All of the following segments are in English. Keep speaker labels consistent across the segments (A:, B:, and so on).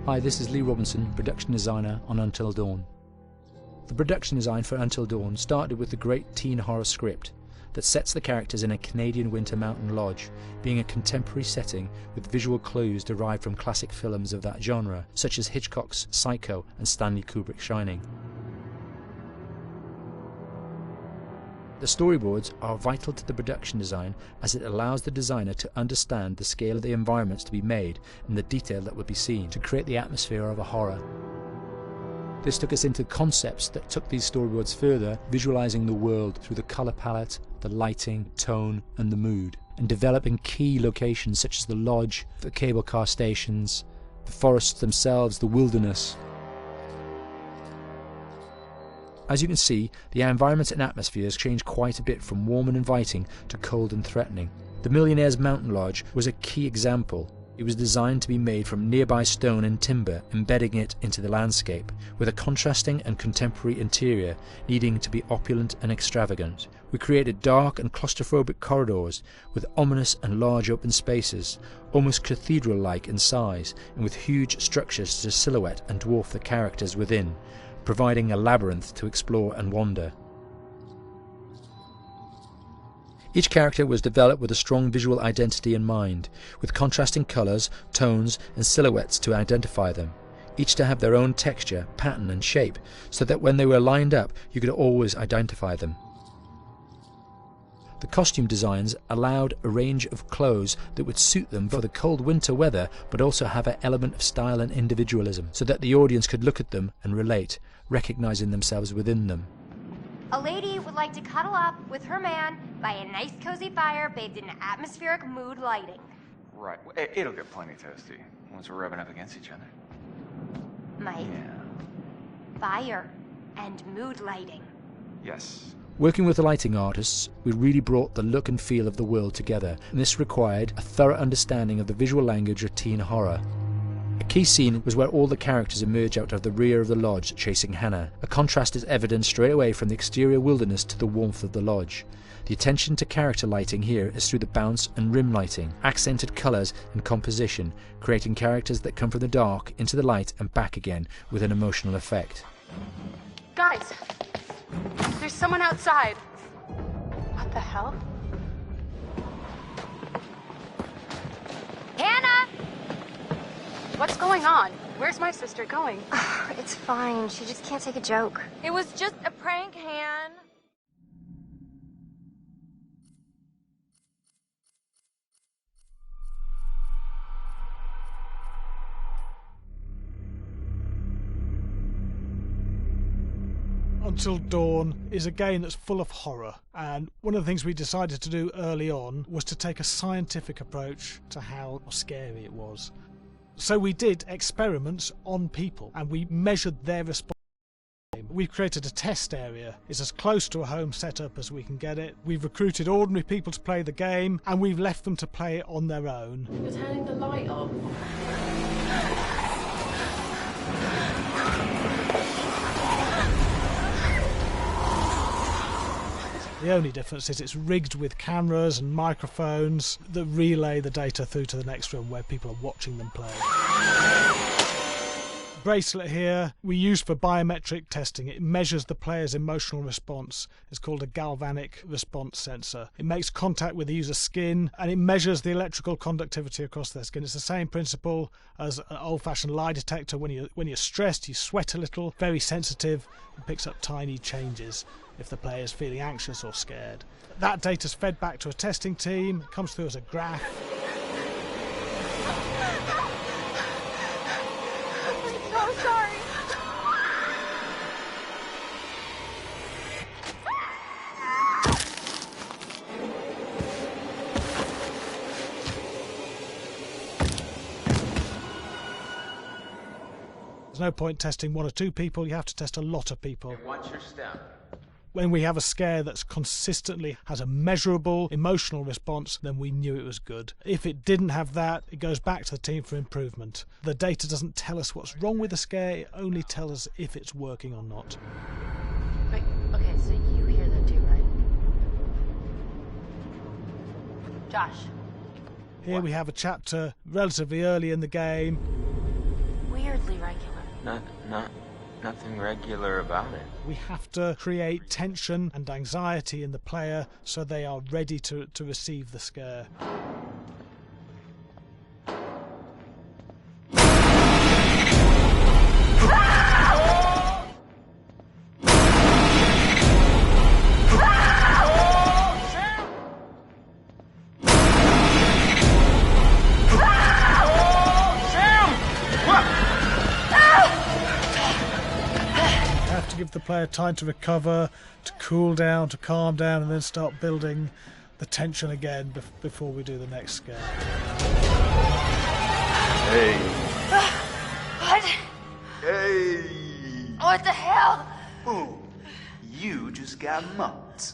A: Hi, this is Lee Robinson, production designer on Until Dawn. The production design for Until Dawn started with the great teen horror script that sets the characters in a Canadian winter mountain lodge, being a contemporary setting with visual clues derived from classic films of that genre, such as Hitchcock's Psycho and Stanley Kubrick's Shining. The storyboards are vital to the production design, as it allows the designer to understand the scale of the environments to be made and the detail that would be seen to create the atmosphere of a horror. This took us into concepts that took these storyboards further, visualizing the world through the color palette, the lighting, tone and the mood, and developing key locations such as the lodge, the cable car stations, the forests themselves, the wilderness. As you can see, the environments and atmospheres change quite a bit from warm and inviting to cold and threatening. The Millionaire's Mountain Lodge was a key example. It was designed to be made from nearby stone and timber, embedding it into the landscape, with a contrasting and contemporary interior needing to be opulent and extravagant. We created dark and claustrophobic corridors with ominous and large open spaces, almost cathedral-like in size, and with huge structures to silhouette and dwarf the characters within, providing a labyrinth to explore and wander. Each character was developed with a strong visual identity in mind, with contrasting colours, tones and silhouettes to identify them, each to have their own texture, pattern and shape, so that when they were lined up you could always identify them. The costume designs allowed a range of clothes that would suit them for the cold winter weather, but also have an element of style and individualism, so that the audience could look at them and relate, recognising themselves within them.
B: A lady would like to cuddle up with her man by a nice cozy fire bathed in atmospheric mood lighting.
C: Right. It'll get plenty toasty once we're rubbing up against each other.
B: Mike.
C: Yeah.
B: Fire and mood lighting.
C: Yes.
A: Working with the lighting artists, we really brought the look and feel of the world together, and this required a thorough understanding of the visual language of teen horror. A key scene was where all the characters emerge out of the rear of the lodge chasing Hannah. A contrast is evident straight away from the exterior wilderness to the warmth of the lodge. The attention to character lighting here is through the bounce and rim lighting, accented colours and composition, creating characters that come from the dark into the light and back again with an emotional effect.
D: Guys, there's someone outside. What the hell?
B: Hannah!
D: What's going on? Where's my sister going?
B: It's fine. She just can't take a joke.
E: It was just a prank, Han.
F: Until Dawn is a game that's full of horror, and one of the things we decided to do early on was to take a scientific approach to how scary it was. So we did experiments on people and we measured their response. We've created a test area. It's as close to a home setup as we can get it. We've recruited ordinary people to play the game and we've left them to play it on their own.
D: You're turning the light off.
F: The only difference is it's rigged with cameras and microphones that relay the data through to the next room where people are watching them play. Bracelet here we use for biometric testing. It measures the player's emotional response. It's called a galvanic response sensor. It makes contact with the user's skin and it measures the electrical conductivity across their skin. It's the same principle as an old-fashioned lie detector. When you're stressed, you sweat a little, very sensitive, and picks up tiny changes if the player is feeling anxious or scared. That data's fed back to a testing team, it comes through as a graph.
E: I'm so sorry.
F: There's no point testing one or two people, you have to test a lot of people.
C: Hey, watch your step.
F: When we have a scare that's consistently has a measurable emotional response, then we knew it was good. If it didn't have that, it goes back to the team for improvement. The data doesn't tell us what's wrong with the scare, it only tells us if it's working or not.
D: Wait, okay, so you hear that too, right? Josh.
F: Here we have a chapter relatively early in the game.
B: Weird
E: totally regular.
C: Nothing regular about it.
F: We have to create tension and anxiety in the player so they are ready to receive the scare. Give the player time to recover, to cool down, to calm down, and then start building the tension again before we do the next scare.
C: Hey.
B: What?
C: Hey.
B: What the hell?
C: Ooh, you just got mugged.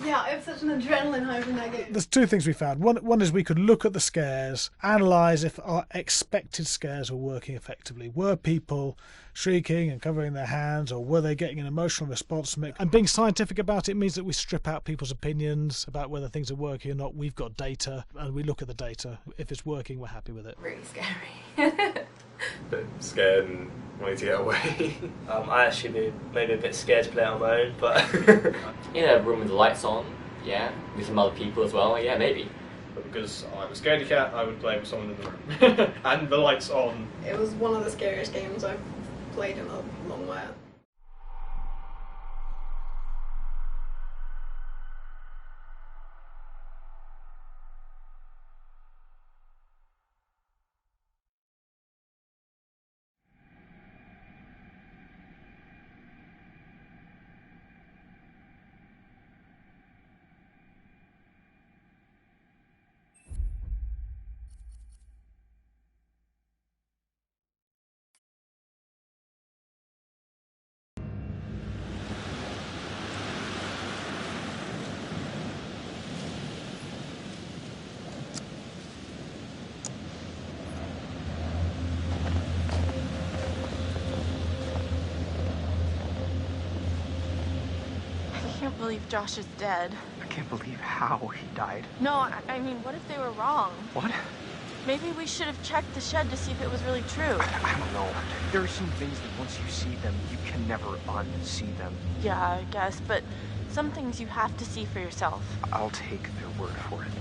E: Yeah, it was such an adrenaline high from that game.
F: There's two things we found. One is we could look at the scares, analyse if our expected scares were working effectively. Were people shrieking and covering their hands, or were they getting an emotional response from it? And being scientific about it means that we strip out people's opinions about whether things are working or not. We've got data, and we look at the data. If it's working, we're happy with it.
E: Really scary.
G: Bit scared and wanting to get away.
H: I actually be maybe a bit scared to play on my own, but
I: in a room with the lights on, yeah, with some other people as well, yeah, maybe.
G: But because I'm a scaredy cat, I would play with someone in the room. And the lights on.
E: It was one of the scariest games I've played in a long while. I can't believe Josh is dead.
C: I can't believe how he died.
E: No, I mean, what if they were wrong?
C: What?
E: Maybe we should have checked the shed to see if it was really true.
C: I don't know. There are some things that once you see them, you can never unsee them.
E: Yeah, I guess, but some things you have to see for yourself.
C: I'll take their word for it.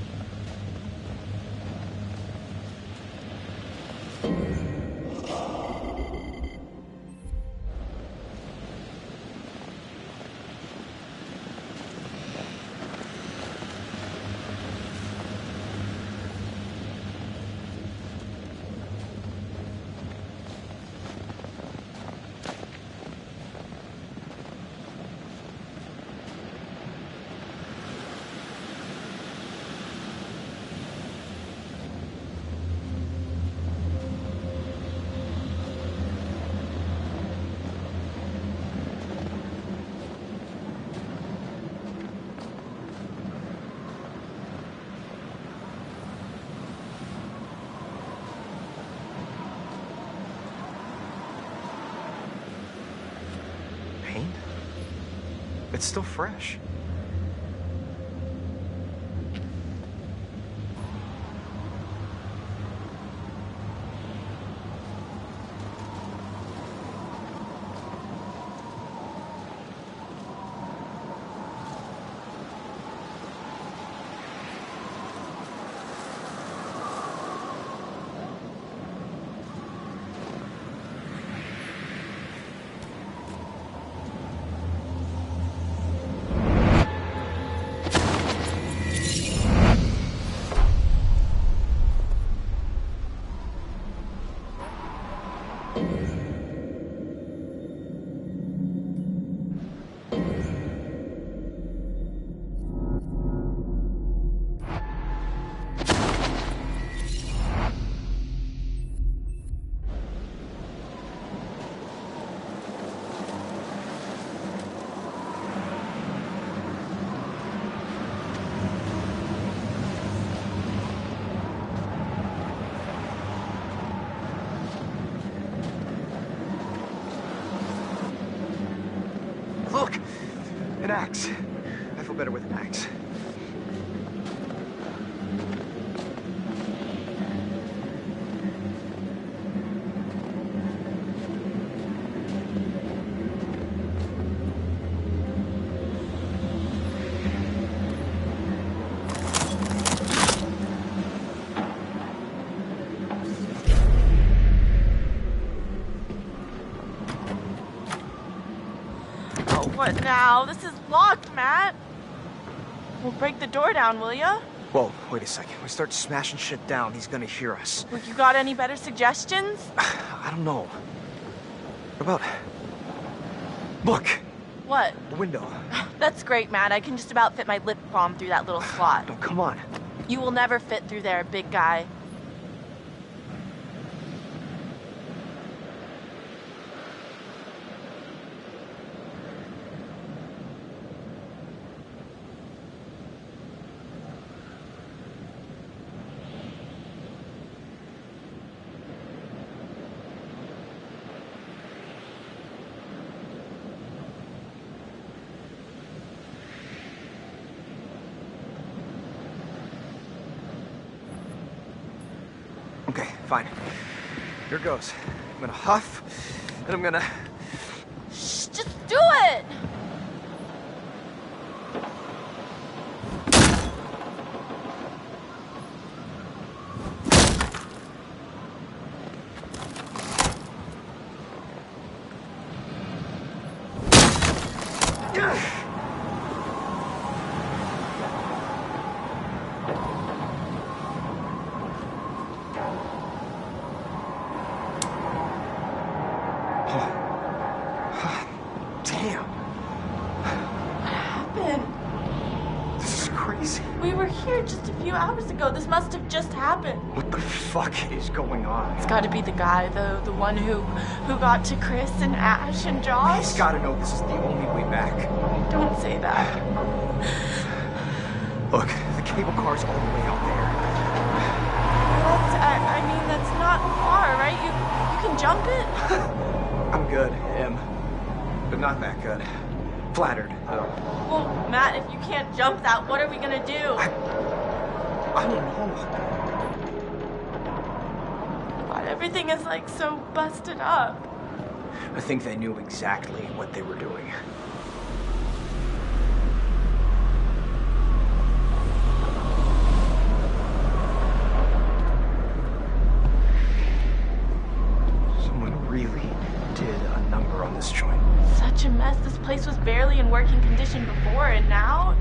C: It's still fresh. Look! An axe. I feel better with an axe.
E: What now? This is locked, Matt. We'll break the door down, will ya?
C: Whoa, wait a second. We start smashing shit down, he's gonna hear us.
E: Well, you got any better suggestions?
C: I don't know. What about... Look!
E: What?
C: The window.
E: That's great, Matt. I can just about fit my lip balm through that little slot.
C: No, come on.
E: You will never fit through there, big guy.
C: Okay, fine. Here goes. I'm gonna huff, and I'm gonna...
E: Shh, just do it!
C: Damn.
E: What happened?
C: This is crazy.
E: We were here just a few hours ago. This must have just happened.
C: What the fuck is going on?
E: It's gotta be the guy, though. The one who got to Chris and Ash and Josh.
C: He's gotta know this is the only way back.
E: Don't say that.
C: Look, the cable car's all the way out there.
E: I mean, that's not far, right? You can jump it?
C: I'm good, but not that good. Flattered, though.
E: Well, Matt, if you can't jump that, what are we gonna do?
C: I don't know.
E: God, everything is like so busted up.
C: I think they knew exactly what they were doing. Someone really did a number on this joint.
E: Such a mess. This place was barely in working condition before, and now...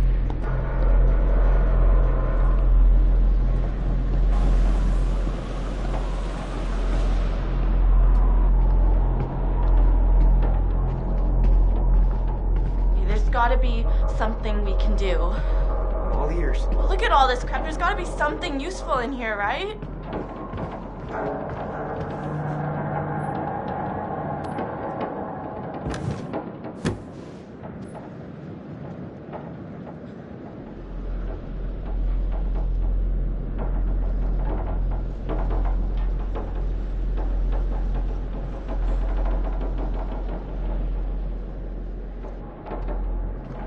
E: There's gotta be something we can do.
C: All ears.
E: Well, look at all this crap. There's gotta be something useful in here, right?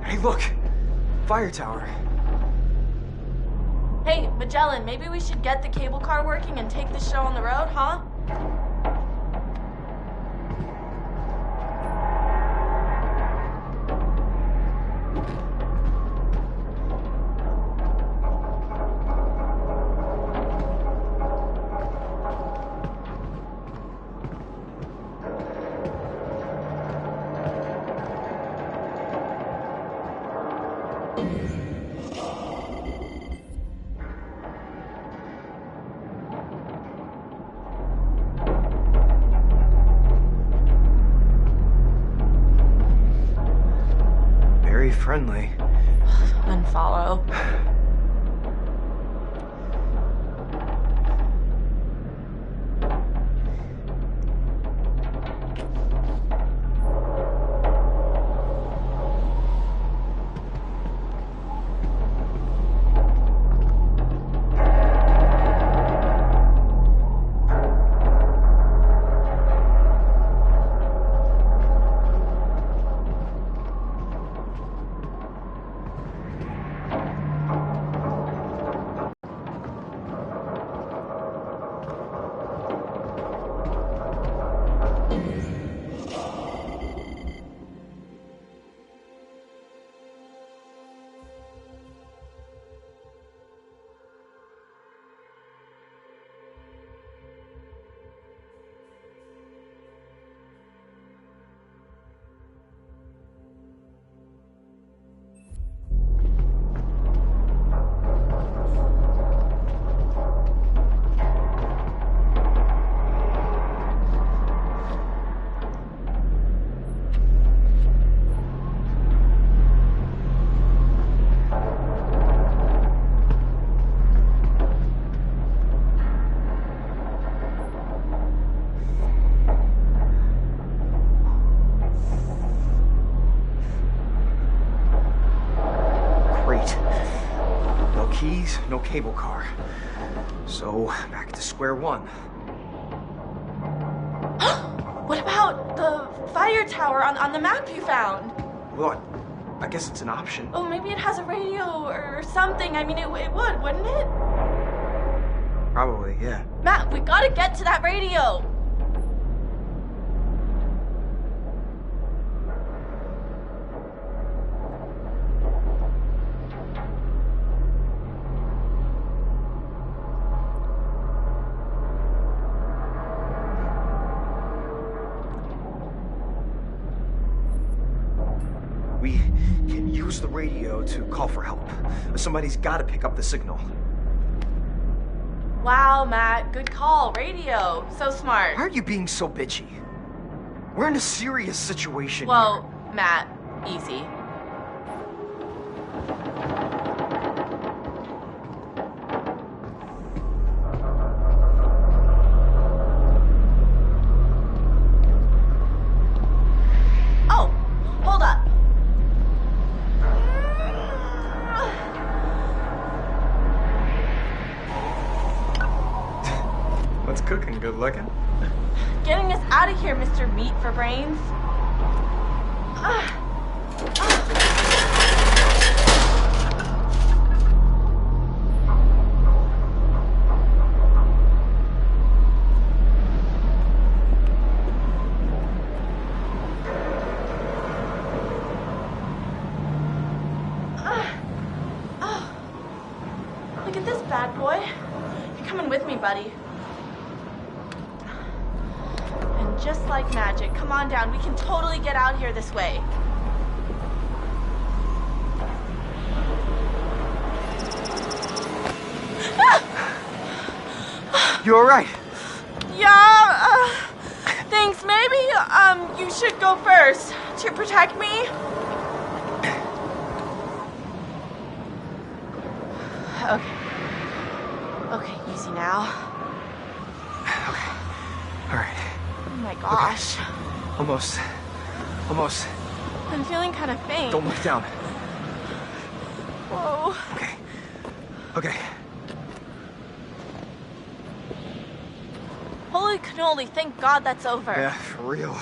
C: Hey, look! Fire tower.
E: Hey, Magellan, maybe we should get the cable car working and take this show on the road, huh?
C: Very friendly.
E: Unfollow.
C: keys, no cable car. So, back to square one.
E: What about the fire tower on the map you found?
C: Well, I guess it's an option.
E: Oh, maybe it has a radio or something. I mean, it would, wouldn't it?
C: Probably, yeah.
E: Matt, we gotta get to that radio.
C: We can use the radio to call for help. Somebody's gotta pick up the signal.
E: Wow, Matt, good call. Radio. So smart.
C: Why are you being so bitchy? We're in a serious situation
E: Well,
C: here.
E: Matt, easy. Oh, hold up.
C: What's cooking? Good looking?
E: Getting us out of here, Mr. Meat for Brains. Look at this bad boy. You're coming with me, buddy. And just like magic, come on down. We can totally get out here this way.
C: You alright?
E: Yeah, thanks. Maybe, you should go first to protect me. Okay. Okay, easy now.
C: Okay. Alright.
E: Oh my gosh.
C: Almost. Almost.
E: I'm feeling kind of faint.
C: Don't look down.
E: Whoa.
C: Okay. Okay.
E: Holy cannoli, thank God that's over.
C: Yeah, for real.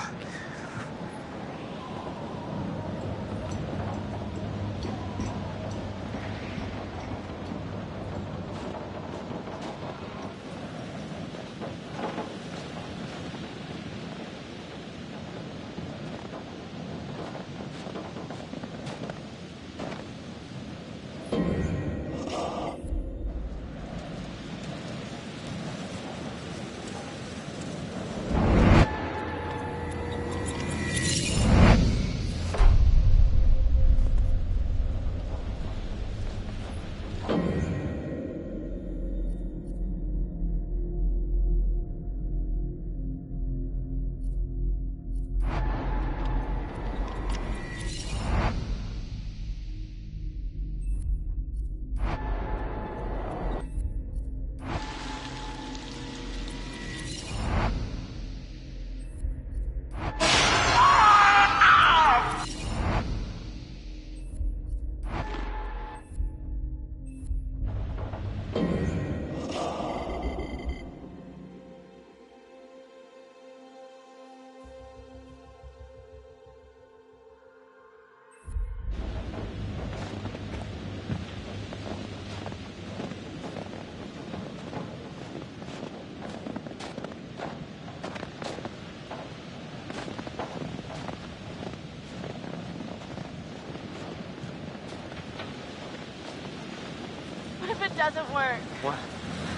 E: What if it doesn't work?
C: What?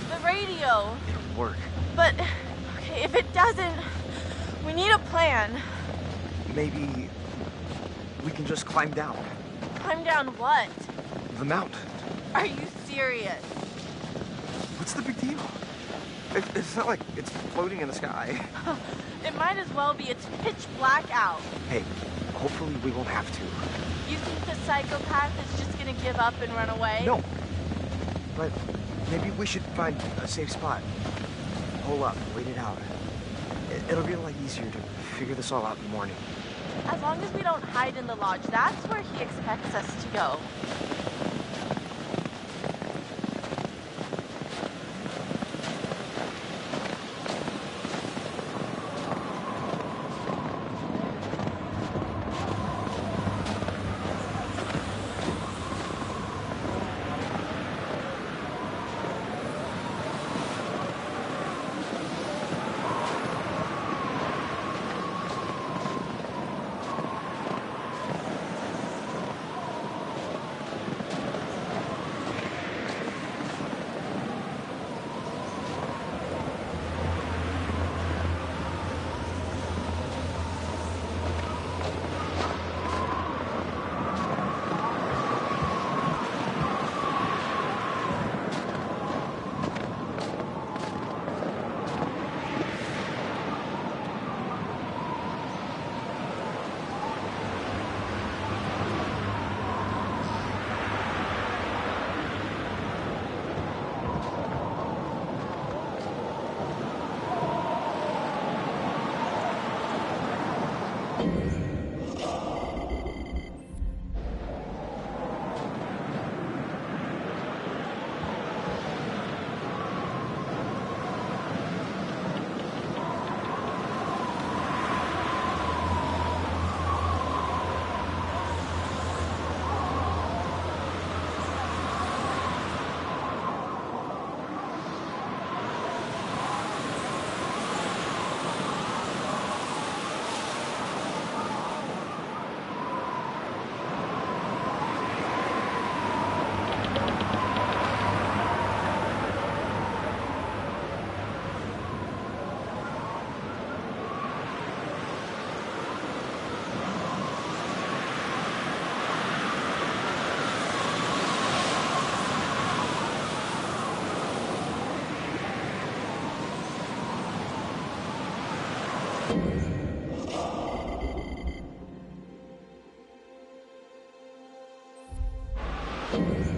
E: The radio.
C: It'll work.
E: But, okay, if it doesn't, we need a plan.
C: Maybe we can just climb down.
E: Climb down what?
C: The mountain.
E: Are you serious?
C: What's the big deal? It's not like it's floating in the sky.
E: It might as well be. It's pitch black out.
C: Hey, hopefully we won't have to.
E: You think the psychopath is just gonna give up and run away?
C: No. But maybe we should find a safe spot. Hole up, wait it out. It'll be a lot easier to figure this all out in the morning.
E: As long as we don't hide in the lodge, that's where he expects us to go.
C: Bye.